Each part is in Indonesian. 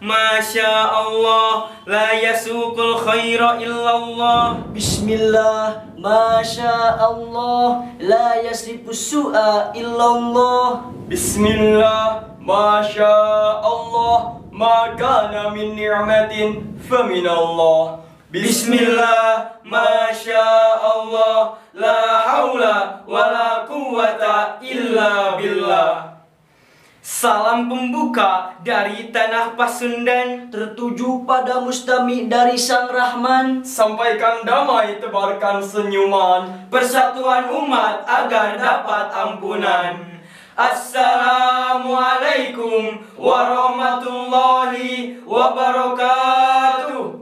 Masya Allah, la yasuqul khaira illallah. Bismillah, Masya Allah, la yasrifus su'a illallah. Bismillah, Masya Allah, ma kana min ni'matin faminallah. Bismillah, Masya Allah, la haula wa la quwata illa billah. Salam pembuka dari tanah Pasundan, Tertuju pada mustami dari Sang Rahman. Sampaikan damai, tebarkan senyuman, persatuan umat agar dapat ampunan. Assalamualaikum warahmatullahi wabarakatuh.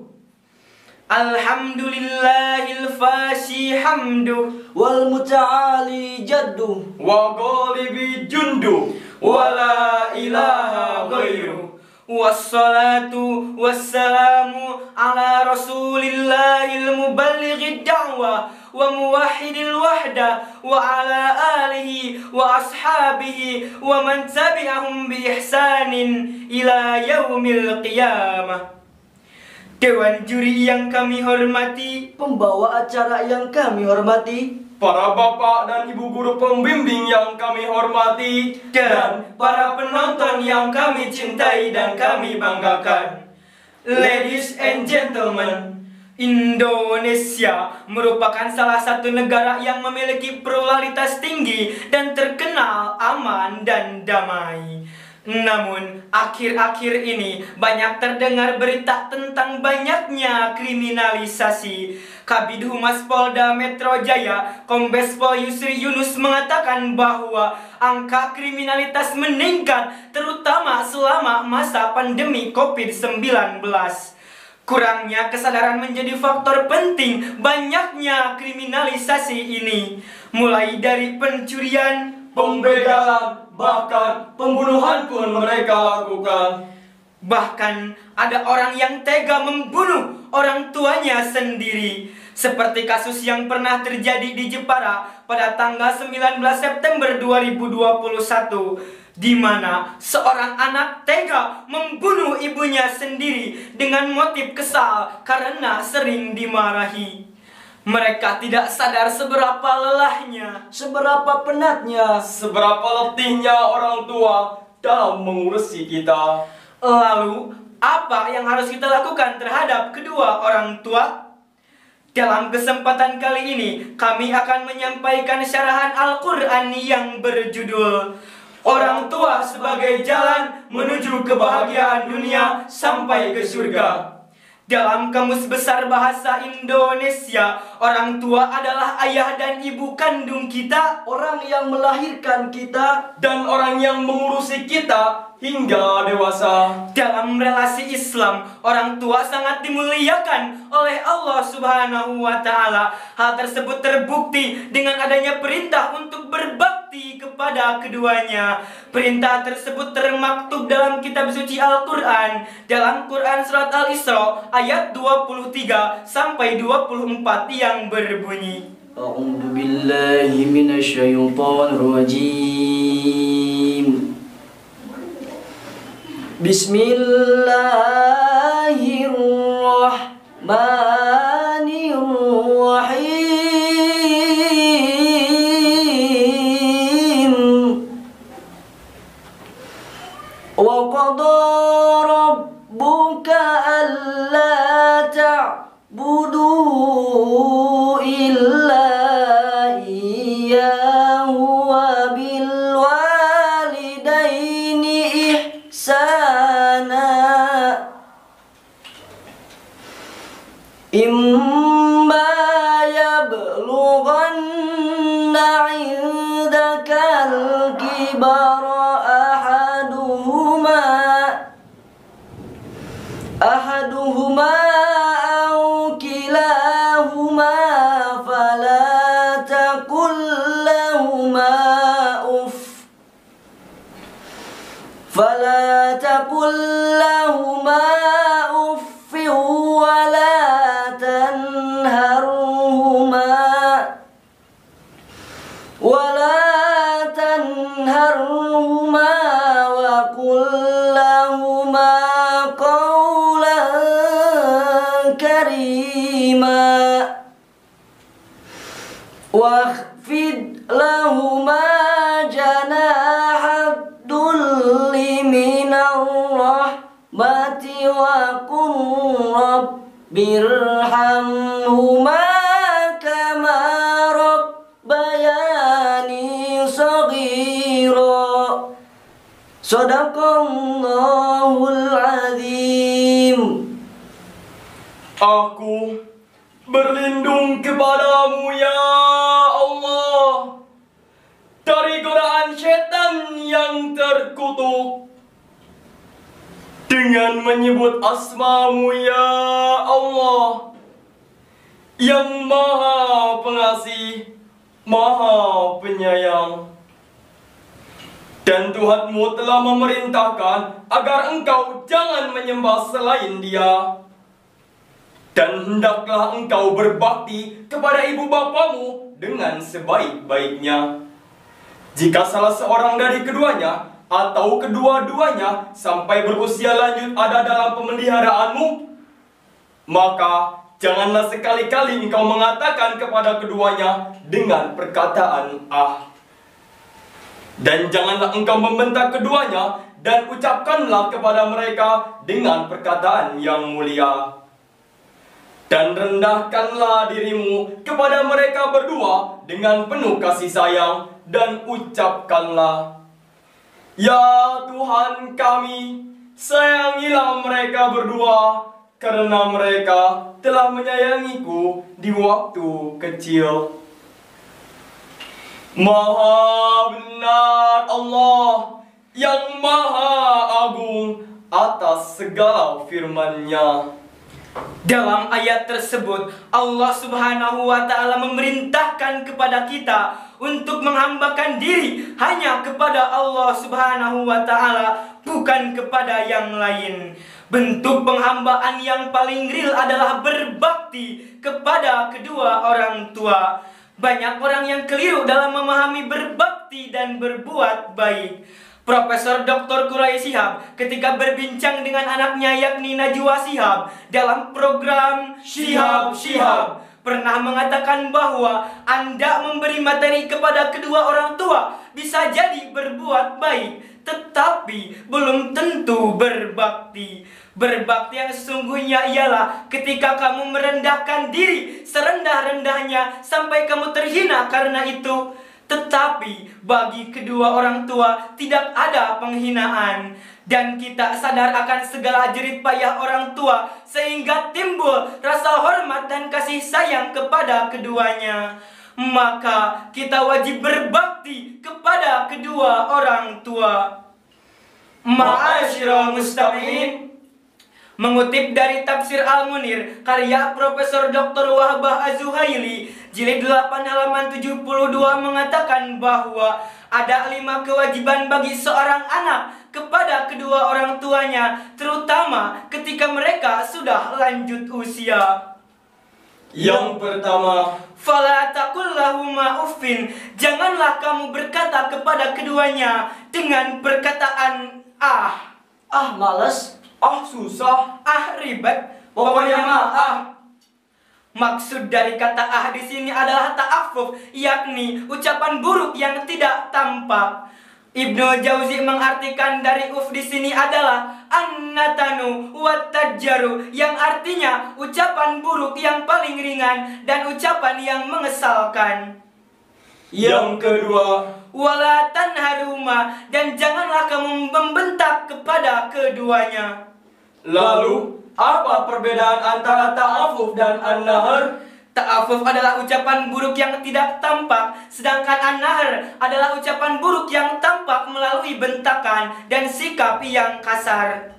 Alhamdulillahil fasi hamdu Wal muta'ali jaddu wa ghalibi jundu, wa la ilaha ghairu. Wassalatu wassalamu ala rasulillahil muballighid da'wah wa muwahhidil wahda wa ala alihi wa ashabihi wa man tabi'ahum bi ihsanin ila yaumil qiyamah. Dewan juri yang kami hormati, pembawa acara yang kami hormati, para bapak dan ibu guru pembimbing yang kami hormati, dan para penonton yang kami cintai dan kami banggakan. Ladies and gentlemen, Indonesia merupakan salah satu negara yang memiliki pluralitas tinggi dan terkenal aman dan damai. Namun, akhir-akhir ini banyak terdengar berita tentang banyaknya kriminalisasi. Kabid Humas Polda Metro Jaya, Kombes Pol Yusri Yunus mengatakan bahwa angka kriminalitas meningkat terutama selama masa pandemi COVID-19. Kurangnya kesadaran menjadi faktor penting banyaknya kriminalisasi ini, mulai dari pencurian, pembegalan, bahkan pembunuhan pun mereka lakukan. Bahkan ada orang yang tega membunuh orang tuanya sendiri, seperti kasus yang pernah terjadi di Jepara pada tanggal 19 September 2021, di mana seorang anak tega membunuh ibunya sendiri dengan motif kesal karena sering dimarahi. Mereka tidak sadar seberapa lelahnya, seberapa penatnya, seberapa letihnya orang tua dalam mengurusi kita. Lalu, apa yang harus kita lakukan terhadap kedua orang tua? Dalam kesempatan kali ini, kami akan menyampaikan syarahan Al-Quran yang berjudul Orang Tua sebagai Jalan Menuju Kebahagiaan Dunia Sampai ke Surga. Dalam Kamus Besar Bahasa Indonesia, orang tua adalah ayah dan ibu kandung kita, orang yang melahirkan kita, dan orang yang mengurusi kita hingga dewasa. Dalam relasi Islam, orang tua sangat dimuliakan oleh Allah Subhanahu wa Ta'ala. Hal tersebut terbukti dengan adanya perintah untuk berbakti kepada keduanya. Perintah tersebut termaktub dalam kitab suci Al-Quran, dalam Quran Surat Al-Isra ayat 23 sampai 24 yang berbunyi, A'udzu billahi minasyaitonir rajim. Bismillahirrahmanirrahim. Wa qada rabbuka alla ta'budu illa iyyahu wa bil walidaini ihsana. Imma yablughanna 'indaka al-kibara ahaduhuma واخفض لهما جناح الذل من الرحمة وقل رب ارحمهما كما ربياني صغيرا. Sadaqallahul azim. Aku berlindung kepadamu ya Allah dari godaan setan yang terkutuk dengan menyebut asma-Mu ya Allah yang Maha Pengasih, Maha Penyayang. Dan Tuhanmu telah memerintahkan agar engkau jangan menyembah selain Dia. Dan hendaklah engkau berbakti kepada ibu bapamu dengan sebaik-baiknya. Jika salah seorang dari keduanya atau kedua-duanya sampai berusia lanjut ada dalam pemeliharaanmu, maka janganlah sekali-kali engkau mengatakan kepada keduanya dengan perkataan "ah". Dan janganlah engkau membentak keduanya dan ucapkanlah kepada mereka dengan perkataan yang mulia. Dan rendahkanlah dirimu kepada mereka berdua dengan penuh kasih sayang dan ucapkanlah, "Ya Tuhan kami, sayangilah mereka berdua karena mereka telah menyayangiku di waktu kecil." Maha benar Allah yang Maha Agung atas segala firman-Nya. Dalam ayat tersebut, Allah Subhanahu wa Ta'ala memerintahkan kepada kita untuk menghambakan diri hanya kepada Allah Subhanahu wa Ta'ala, bukan kepada yang lain. Bentuk penghambaan yang paling real adalah berbakti kepada kedua orang tua. Banyak orang yang keliru dalam memahami berbakti dan berbuat baik. Profesor Dr. Quraisy Shihab ketika berbincang dengan anaknya yakni Najwa Shihab dalam program Shihab pernah mengatakan bahwa Anda memberi materi kepada kedua orang tua bisa jadi berbuat baik, tetapi belum tentu berbakti. Berbakti yang sesungguhnya ialah ketika kamu merendahkan diri serendah-rendahnya sampai kamu terhina karena itu. Tetapi bagi kedua orang tua tidak ada penghinaan. Dan kita sadar akan segala jerih payah orang tua sehingga timbul rasa hormat dan kasih sayang kepada keduanya. Maka kita wajib berbakti kepada kedua orang tua. Ma'asyiral mustami'in, mengutip dari Tafsir Al-Munir karya Profesor Dr. Wahbah Az-Zuhaili jilid 8 halaman 72 mengatakan bahwa ada 5 kewajiban bagi seorang anak kepada kedua orang tuanya, terutama ketika mereka sudah lanjut usia. Yang pertama, fala taqul lahuma uffin, janganlah kamu berkata kepada keduanya dengan perkataan ah. Ah, males. ah susah, Ah, ribet, pokoknya mah ah. Maksud dari kata ah di sini adalah ta'affuf, yakni ucapan buruk yang tidak tampak. Ibnu Jauzi mengartikan dari uf di sini adalah annatanu watajjaru, yang artinya ucapan buruk yang paling ringan dan ucapan yang mengesalkan. Yang kedua, wala tanharuma, dan janganlah kamu membentak kepada keduanya. lalu apa perbedaan antara ta'afuf dan an-nahr? Ta'afuf adalah ucapan buruk yang tidak tampak, sedangkan an-nahr adalah ucapan buruk yang tampak melalui bentakan dan sikap yang kasar.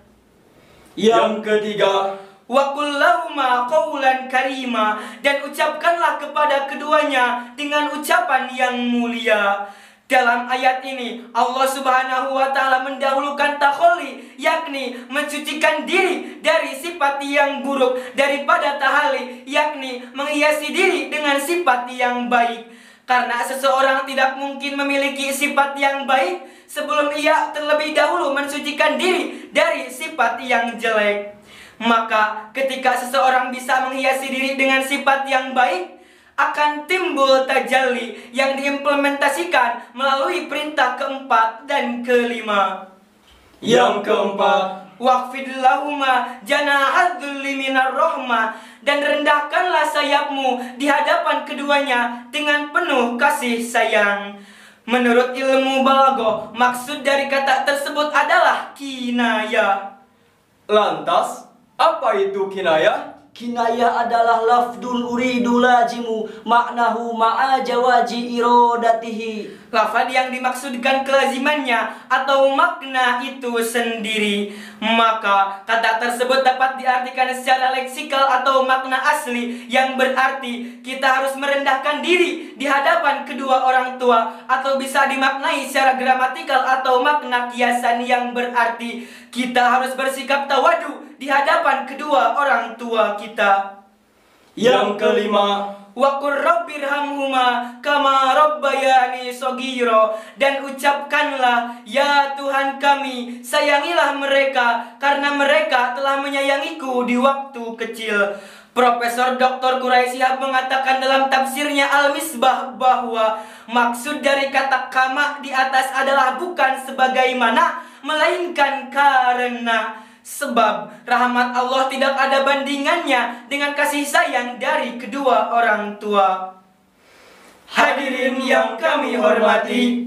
Yang ketiga, wa qul lahuma qawlan karima, dan ucapkanlah kepada keduanya dengan ucapan yang mulia. Dalam ayat ini Allah Subhanahu wa Ta'ala mendahulukan takholli, yakni mencucikan diri dari sifat yang buruk, daripada tahali, yakni menghiasi diri dengan sifat yang baik. Karena seseorang tidak mungkin memiliki sifat yang baik sebelum ia terlebih dahulu mensucikan diri dari sifat yang jelek. Maka ketika seseorang bisa menghiasi diri dengan sifat yang baik, akan timbul tajalli yang diimplementasikan melalui perintah keempat dan kelima. Yang keempat, Waqfid lahuma janahadzulli minar rahmah, dan rendahkanlah sayapmu di hadapan keduanya dengan penuh kasih sayang. Menurut ilmu balaghah, maksud dari kata tersebut adalah kinayah. lantas apa itu kinayah? Kinayah adalah lafdul uridu lajimu maknahu ma'a jawaji irodatihi. Lafaz yang dimaksudkan kelazimannya atau makna itu sendiri. Maka kata tersebut dapat diartikan secara leksikal atau makna asli, yang berarti kita harus merendahkan diri di hadapan kedua orang tua, atau bisa dimaknai secara gramatikal atau makna kiasan, yang berarti kita harus bersikap tawadu di hadapan kedua orang tua kita. Yang kelima, Wa qur rabbirhamhuma kama rabbayani shaghira, dan ucapkanlah, ya Tuhan kami, sayangilah mereka karena mereka telah menyayangiku di waktu kecil. Profesor Dr. Quraisy Shihab mengatakan dalam tafsirnya Al-Misbah bahwa maksud dari kata kama di atas adalah bukan sebagaimana, melainkan karena. Sebab rahmat Allah tidak ada bandingannya dengan kasih sayang dari kedua orang tua. Hadirin yang kami hormati,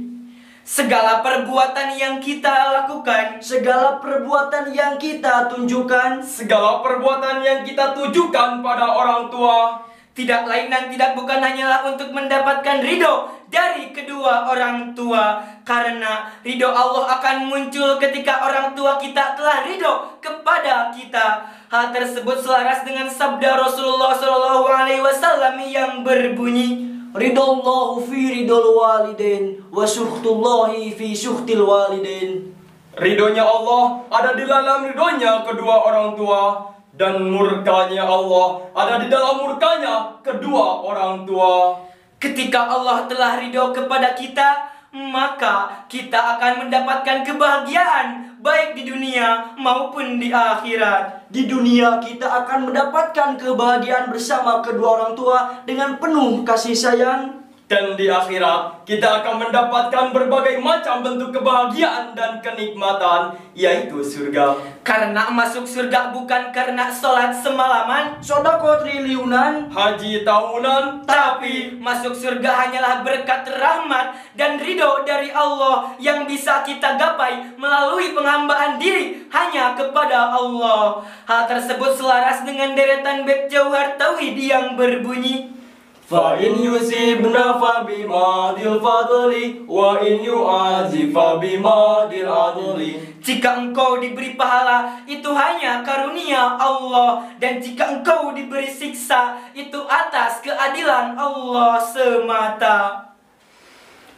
segala perbuatan yang kita lakukan, Segala perbuatan yang kita tunjukkan, segala perbuatan yang kita tujukan pada orang tua tidak lain dan tidak bukan hanyalah untuk mendapatkan ridho dari kedua orang tua. Karena ridho Allah akan muncul ketika orang tua kita telah ridho kepada kita. Hal tersebut selaras dengan sabda Rasulullah SAW yang berbunyi, ridallahu fi ridol walidain wa syuhtullahi fi syuhtil walidain. ridhonya Allah ada di dalam ridhonya kedua orang tua, dan murkanya Allah ada di dalam murkanya kedua orang tua. ketika Allah telah ridho kepada kita, maka kita akan mendapatkan kebahagiaan baik di dunia maupun di akhirat. Di dunia kita akan mendapatkan kebahagiaan bersama kedua orang tua dengan penuh kasih sayang. Dan di akhirat kita akan mendapatkan berbagai macam bentuk kebahagiaan dan kenikmatan, yaitu surga. Karena masuk surga bukan karena sholat semalaman, Sodako triliunan, Haji tahunan, tapi masuk surga hanyalah berkat rahmat dan ridho dari Allah yang bisa kita gapai melalui penghambaan diri hanya kepada Allah. Hal tersebut selaras dengan deretan bait Jauhar Tauhid yang berbunyi, fa in yusibna fa bimadil fadli wa in yu'azif fa bimadil adli. jika engkau diberi pahala, itu hanya karunia Allah, dan jika engkau diberi siksa, itu atas keadilan Allah semata.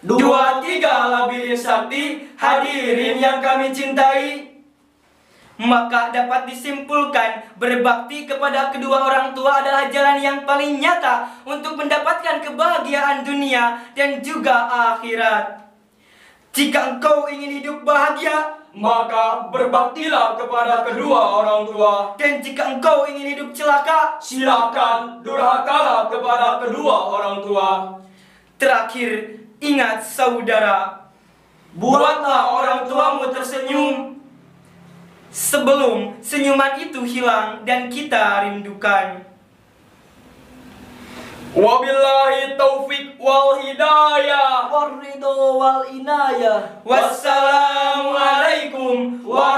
2, 3 Labirin Sakti, hadirin yang kami cintai. Maka dapat disimpulkan, berbakti kepada kedua orang tua adalah jalan yang paling nyata untuk mendapatkan kebahagiaan dunia dan juga akhirat. Jika engkau ingin hidup bahagia, Maka berbaktilah kepada kedua orang tua. dan jika engkau ingin hidup celaka, Silakan durhakalah kepada kedua orang tua. terakhir, ingat saudara, buatlah orang tuamu tersenyum sebelum senyuman itu hilang dan kita rindukan. Wabillahi taufik wal hidayah. warrido wal inayah. Wassalamualaikum warahmatullahi